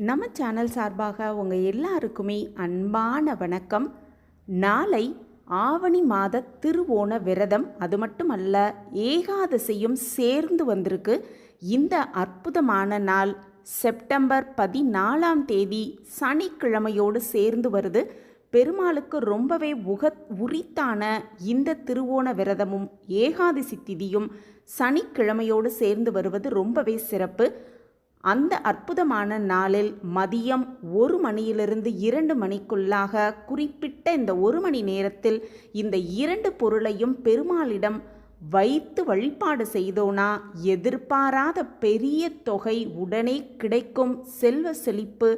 நம்ம சேனல் சார்பாக உங்கள் எல்லாருக்குமே அன்பான வணக்கம். நாளை ஆவணி மாத திருவோண விரதம், அது மட்டுமல்ல ஏகாதசியும் சேர்ந்து வந்திருக்கு. இந்த அற்புதமான நாள் செப்டம்பர் 14ஆம் தேதி சனிக்கிழமையோடு சேர்ந்து வருது. பெருமாளுக்கு ரொம்பவே உரித்தான இந்த திருவோண விரதமும் ஏகாதசி திதியும் சனிக்கிழமையோடு சேர்ந்து வருவது ரொம்பவே சிறப்பு. அந்த அற்புதமான நாளில் மதியம் 1 மணியிலிருந்து 2 மணிக்குள்ளாக குறிப்பிட்ட இந்த 1 மணி நேரத்தில் இந்த 2 பொருளையும் பெருமாளிடம் வைத்து வழிபாடு செய்தோனா எதிர்பாராத பெரிய தொகை உடனே கிடைக்கும், செல்வ செழிப்பு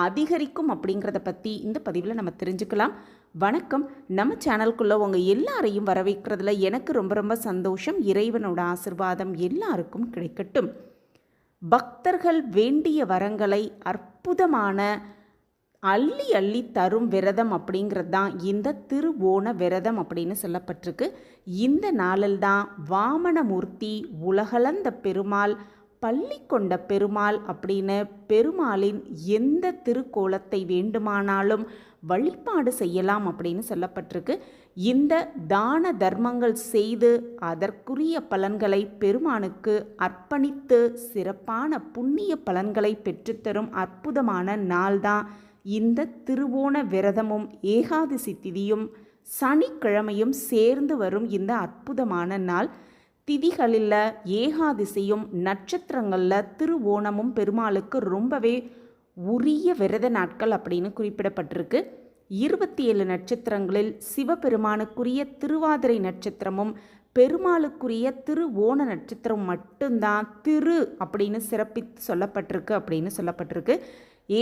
அதிகரிக்கும் அப்படிங்கிறத பற்றி இந்த பதிவில் நம்ம தெரிஞ்சுக்கலாம். வணக்கம். நம்ம சேனலுக்குள்ளே உங்கள் எல்லாரையும் வரவேற்கிறதுல எனக்கு ரொம்ப ரொம்ப சந்தோஷம். இறைவனோட ஆசிர்வாதம் எல்லாருக்கும் கிடைக்கட்டும். பக்தர்கள் வேண்டிய வரங்களை அற்புதமான அள்ளி அள்ளி தரும் விரதம் அப்படிங்கிறது தான் இந்த திருவோண விரதம் அப்படின்னு சொல்லப்பட்டிருக்கு. இந்த நாளில் தான் வாமனமூர்த்தி, உலகளந்த பெருமாள், பள்ளி கொண்ட பெருமாள் அப்படின்னு பெருமாளின் எந்த திருக்கோலத்தை வேண்டுமானாலும் வழிபாடு செய்யலாம் அப்படின்னு சொல்லப்பட்டிருக்கு. இந்த தான தர்மங்கள் செய்து அதற்குரிய பலன்களை பெருமானுக்கு அர்ப்பணித்து சிறப்பான புண்ணிய பலன்களை பெற்றுத்தரும் அற்புதமான நாள்தான் இந்த திருவோண விரதமும் ஏகாதசி திதியும் சனிக்கிழமையும் சேர்ந்து வரும் இந்த அற்புதமான நாள். திதிகளில் ஏகாதசியும் நட்சத்திரங்களில் திருவோணமும் பெருமாளுக்கு ரொம்பவே உரிய விரத நாட்கள் அப்படின்னு குறிப்பிடப்பட்டிருக்கு. 27 நட்சத்திரங்களில் சிவபெருமானுக்குரிய திருவாதிரை நட்சத்திரமும் பெருமாளுக்குரிய திருவோண நட்சத்திரம் மட்டும்தான் திரு அப்படின்னு சிறப்பித்து சொல்லப்பட்டிருக்கு அப்படின்னு சொல்லப்பட்டிருக்கு.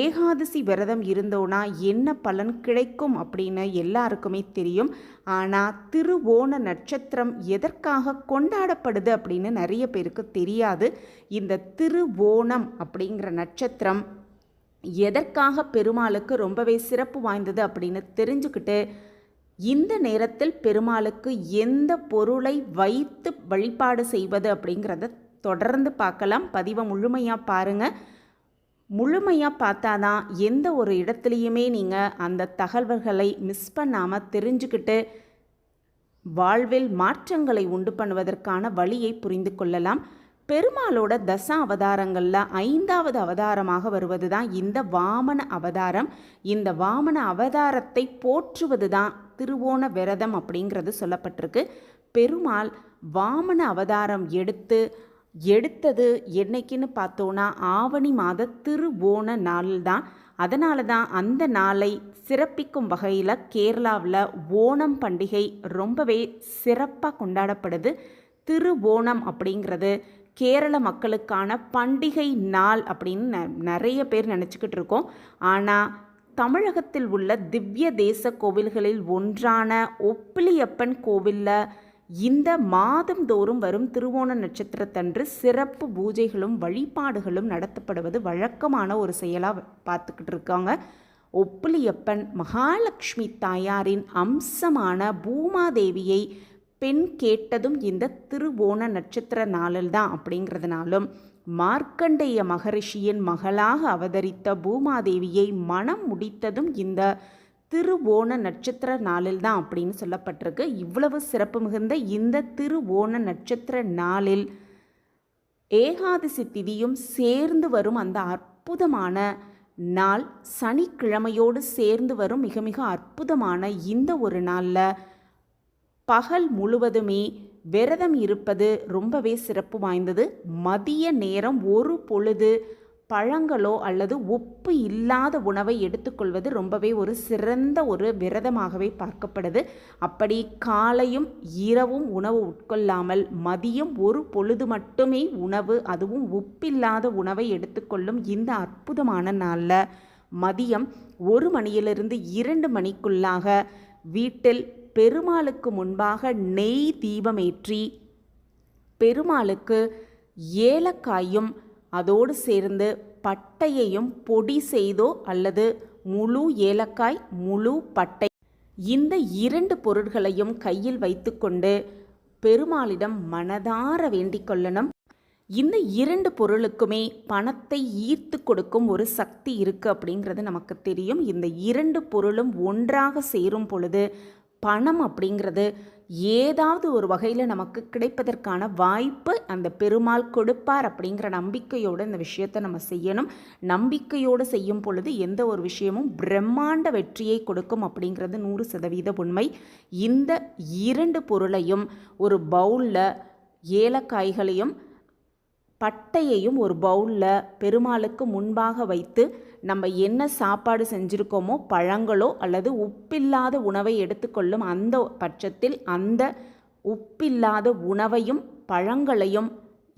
ஏகாதசி விரதம் இருந்தோன்னா என்ன பலன் கிடைக்கும் அப்படின்னு எல்லாருக்குமே தெரியும். ஆனால் திருவோண நட்சத்திரம் எதற்காக கொண்டாடப்படுது அப்படின்னு நிறைய பேருக்கு தெரியாது. இந்த திருவோணம் அப்படிங்கிற நட்சத்திரம் எதற்காக பெருமாளுக்கு ரொம்பவே சிறப்பு வாய்ந்தது அப்படின்னு தெரிஞ்சுக்கிட்டு இந்த நேரத்தில் பெருமாளுக்கு எந்த பொருளை வைத்து வழிபாடு செய்வது அப்படிங்கிறத தொடர்ந்து பார்க்கலாம். பதிவை முழுமையாக பாருங்கள். முழுமையாக பார்த்தாதான் எந்த ஒரு இடத்துலையுமே நீங்கள் அந்த தகவல்களை மிஸ் பண்ணாமல் தெரிஞ்சுக்கிட்டு வாழ்வில் மாற்றங்களை உண்டு பண்ணுவதற்கான வழியை புரிந்து கொள்ளலாம். பெருமாளோட தச அவதாரங்களில் 5வது அவதாரமாக வருவது தான் இந்த வாமன அவதாரம். இந்த வாமன அவதாரத்தை போற்றுவது தான் திருவோண விரதம் அப்படிங்கிறது சொல்லப்பட்டிருக்கு. பெருமாள் வாமன அவதாரம் எடுத்தது என்னைக்குன்னு பார்த்தோன்னா ஆவணி மாத திருவோண நாளில் தான். அதனால தான் அந்த நாளை சிறப்பிக்கும் வகையில் கேரளாவில் ஓணம் பண்டிகை ரொம்பவே சிறப்பாக கொண்டாடப்படுது. திருவோணம் அப்படிங்கிறது கேரள மக்களுக்கான பண்டிகை நாள் அப்படின்னு நிறைய பேர் நினச்சிக்கிட்டு இருக்கோம். ஆனால் தமிழகத்தில் உள்ள திவ்ய தேச கோவில்களில் ஒன்றான ஒப்பிலியப்பன் கோவிலில் இந்த மாதந்தோறும் வரும் திருவோண நட்சத்திரத்தன்று சிறப்பு பூஜைகளும் வழிபாடுகளும் நடத்தப்படுவது வழக்கமான ஒரு செயலாக பார்த்துக்கிட்டு இருக்காங்க. ஒப்பிலியப்பன் மகாலட்சுமி தாயாரின் அம்சமான பூமாதேவியை பெண் கேட்டதும் இந்த திருவோண நட்சத்திர நாளில் தான் அப்படிங்கிறதுனாலும் மார்க்கண்டேய மகரிஷியின் மகளாக அவதரித்த பூமாதேவியை மனம் முடித்ததும் இந்த திருவோண நட்சத்திர நாளில் தான் அப்படின்னு சொல்லப்பட்டிருக்கு. இவ்வளவு சிறப்பு மிகுந்த இந்த திருவோண நட்சத்திர நாளில் ஏகாதசி திதியும் சேர்ந்து வரும் அந்த அற்புதமான நாள் சனிக்கிழமையோடு சேர்ந்து வரும் மிக மிக அற்புதமான இந்த ஒரு நாளில் பகல் முழுவதுமே விரதம் இருப்பது ரொம்பவே சிறப்பு வாய்ந்தது. மதிய நேரம் ஒரு பொழுது பழங்களோ அல்லது உப்பு இல்லாத உணவை எடுத்துக்கொள்வது ரொம்பவே ஒரு சிறந்த ஒரு விரதமாகவே பார்க்கப்படுது. அப்படி காலையும் இரவும் உணவு உட்கொள்ளாமல் மதியம் ஒரு பொழுது மட்டுமே உணவு, அதுவும் உப்பில்லாத உணவை எடுத்துக்கொள்ளும் இந்த அற்புதமான நாளில் மதியம் 1 மணியிலிருந்து 2 மணிக்குள்ளாக வீட்டில் பெருமாளுக்கு முன்பாக நெய் தீபமேற்றி பெருமாளுக்கு ஏலக்காயும் அதோடு சேர்ந்து பட்டையையும் பொடி செய்தோ அல்லது முழு ஏலக்காய் முழு பட்டை இந்த 2 பொருட்களையும் கையில் வைத்துக்கொண்டு பெருமாளிடம் மனதார வேண்டிக் கொள்ளணும். இந்த 2 பொருளுக்குமே பணத்தை ஈர்த்து கொடுக்கும் ஒரு சக்தி இருக்குது அப்படிங்கிறது நமக்கு தெரியும். இந்த 2 பொருளும் ஒன்றாக சேரும் பொழுது பணம் அப்படிங்கிறது ஏதாவது ஒரு வகையில் நமக்கு கிடைப்பதற்கான வாய்ப்பு அந்த பெருமாள் கொடுப்பார் அப்படிங்கிற நம்பிக்கையோடு இந்த விஷயத்தை நம்ம செய்யணும். நம்பிக்கையோடு செய்யும் பொழுது எந்த ஒரு விஷயமும் பிரம்மாண்ட வெற்றியை கொடுக்கும் அப்படிங்கிறது 100% உண்மை. இந்த 2 பொருளையும் ஒரு பவுலில் ஏலக்காய்களையும் பட்டையையும் ஒரு பவுலில் பெருமாளுக்கு முன்பாக வைத்து நம்ம என்ன சாப்பாடு செஞ்சுருக்கோமோ பழங்களோ அல்லது உப்பில்லாத உணவை எடுத்துக்கொள்ளும் அந்த பட்சத்தில் அந்த உப்பில்லாத உணவையும் பழங்களையும்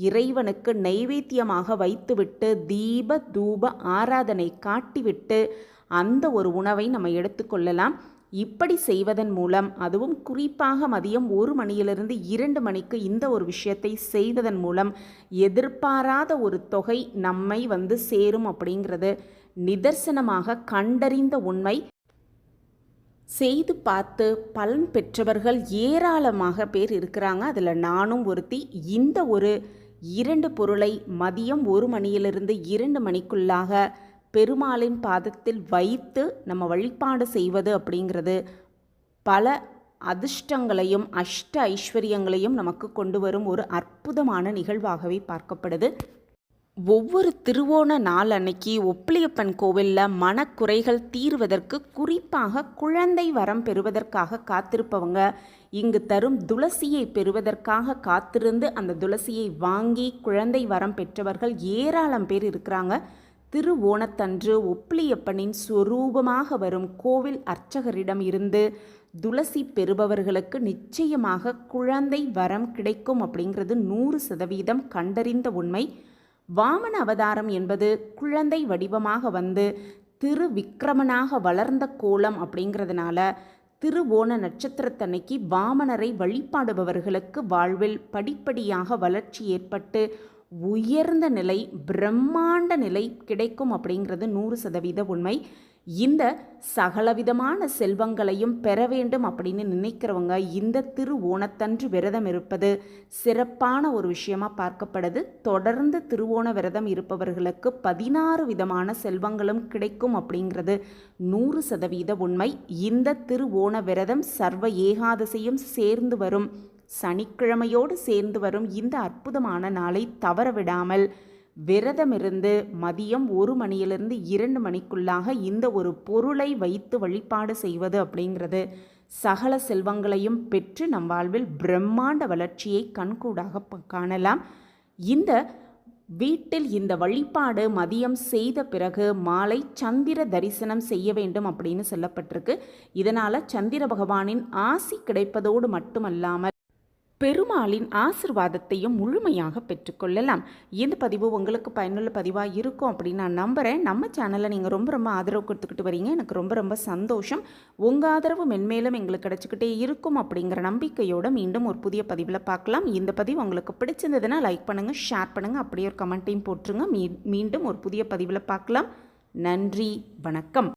இறைவனுக்கு நைவேத்தியமாக வைத்துவிட்டு தீப தூப ஆராதனை காட்டிவிட்டு அந்த ஒரு உணவை நம்ம எடுத்துக்கொள்ளலாம். இப்படி செய்வதன் மூலம், அதுவும் குறிப்பாக மதியம் 1 மணியிலிருந்து 2 மணிக்கு இந்த ஒரு விஷயத்தை செய்வதன் மூலம் எதிர்பாராத ஒரு தொகை நம்மை சேரும் அப்படிங்கிறது நிதர்சனமாக கண்டறிந்த உண்மை. செய்து பார்த்து பலன் பெற்றவர்கள் ஏராளமாக பேர் இருக்கிறாங்க. அதில் நானும் ஒருத்தி. இந்த ஒரு 2 பொருளை மதியம் 1 மணியிலிருந்து 2 மணிக்குள்ளாக பெருமாளின் பாதத்தில் வைத்து நம்ம வழிபாடு செய்வது அப்படிங்கிறது பல அதிர்ஷ்டங்களையும் அஷ்ட ஐஸ்வர்யங்களையும் நமக்கு கொண்டு வரும் ஒரு அற்புதமான நிகழ்வாகவே பார்க்கப்படுது. ஒவ்வொரு திருவோண நாள் அன்னைக்கு ஒப்பிலியப்பன் கோவிலில் மனக்குறைகள் தீர்வதற்கு, குறிப்பாக குழந்தை வரம் பெறுவதற்காக காத்திருப்பவங்க இங்கு தரும் துளசியை பெறுவதற்காக காத்திருந்து அந்த துளசியை வாங்கி குழந்தை வரம் பெற்றவர்கள் ஏராளம் பேர் இருக்கிறாங்க. திருவோணத்தன்று ஒப்பிலியப்பனின் ஸ்வரூபமாக வரும் கோவில் அர்ச்சகரிடம் இருந்து துளசி பெறுபவர்களுக்கு நிச்சயமாக குழந்தை வரம் கிடைக்கும் அப்படிங்கிறது 100% கண்டறிந்த உண்மை. வாமன அவதாரம் என்பது குழந்தை வடிவமாக திருவிக்கிரமனாக வளர்ந்த கோலம் அப்படிங்கிறதுனால திருவோண நட்சத்திரத்தன்னைக்கு வாமனரை வழிபாடுபவர்களுக்கு வாழ்வில் படிப்படியாக வளர்ச்சி ஏற்பட்டு உயர்ந்த நிலை, பிரம்மாண்ட நிலை கிடைக்கும் அப்படிங்கிறது 100% உண்மை. இந்த சகலவிதமான செல்வங்களையும் பெற வேண்டும் அப்படின்னு நினைக்கிறவங்க இந்த திருவோணத்தன்று விரதம் இருப்பது சிறப்பான ஒரு விஷயமா பார்க்கப்படுது. தொடர்ந்து திருவோண விரதம் இருப்பவர்களுக்கு 16 விதமான செல்வங்களும் கிடைக்கும் அப்படிங்கிறது 100% உண்மை. இந்த திருவோண விரதம் சர்வ ஏகாதசியும் சேர்ந்து வரும் சனிக்கிழமையோடு சேர்ந்து வரும் இந்த அற்புதமான நாளை தவறவிடாமல் விரதமிருந்து மதியம் 1 மணியிலிருந்து 2 மணிக்குள்ளாக இந்த ஒரு பொருளை வைத்து வழிபாடு செய்வது அப்படிங்கிறது சகல செல்வங்களையும் பெற்று நம் வாழ்வில் பிரம்மாண்ட வளர்ச்சியை கண்கூடாக காணலாம். இந்த வீட்டில் இந்த வழிபாடு மதியம் செய்த பிறகு மாலை சந்திர தரிசனம் செய்ய வேண்டும் அப்படின்னு சொல்லப்பட்டிருக்கு. இதனால் சந்திர பகவானின் ஆசி கிடைப்பதோடு மட்டுமல்லாமல் பெருமாளின் ஆசிர்வாதத்தையும் முழுமையாக பெற்றுக்கொள்ளலாம். இந்த பதிவு உங்களுக்கு பயனுள்ள பதிவாக இருக்கும் அப்படின்னு நான் நம்புகிறேன். நம்ம சேனலில் நீங்கள் ரொம்ப ஆதரவு கொடுத்துக்கிட்டு வரீங்க. எனக்கு ரொம்ப சந்தோஷம். உங்கள் ஆதரவு மென்மேலும் எங்களுக்கு கிடச்சிக்கிட்டே இருக்கும் அப்படிங்கிற நம்பிக்கையோடு மீண்டும் ஒரு புதிய பதிவில் பார்க்கலாம். இந்த பதிவு உங்களுக்கு பிடிச்சிருந்ததுன்னா லைக் பண்ணுங்கள், ஷேர் பண்ணுங்கள், அப்படியே ஒரு கமெண்ட்டையும் போட்டுருங்க. மீண்டும் ஒரு புதிய பதிவில் பார்க்கலாம். நன்றி, வணக்கம்.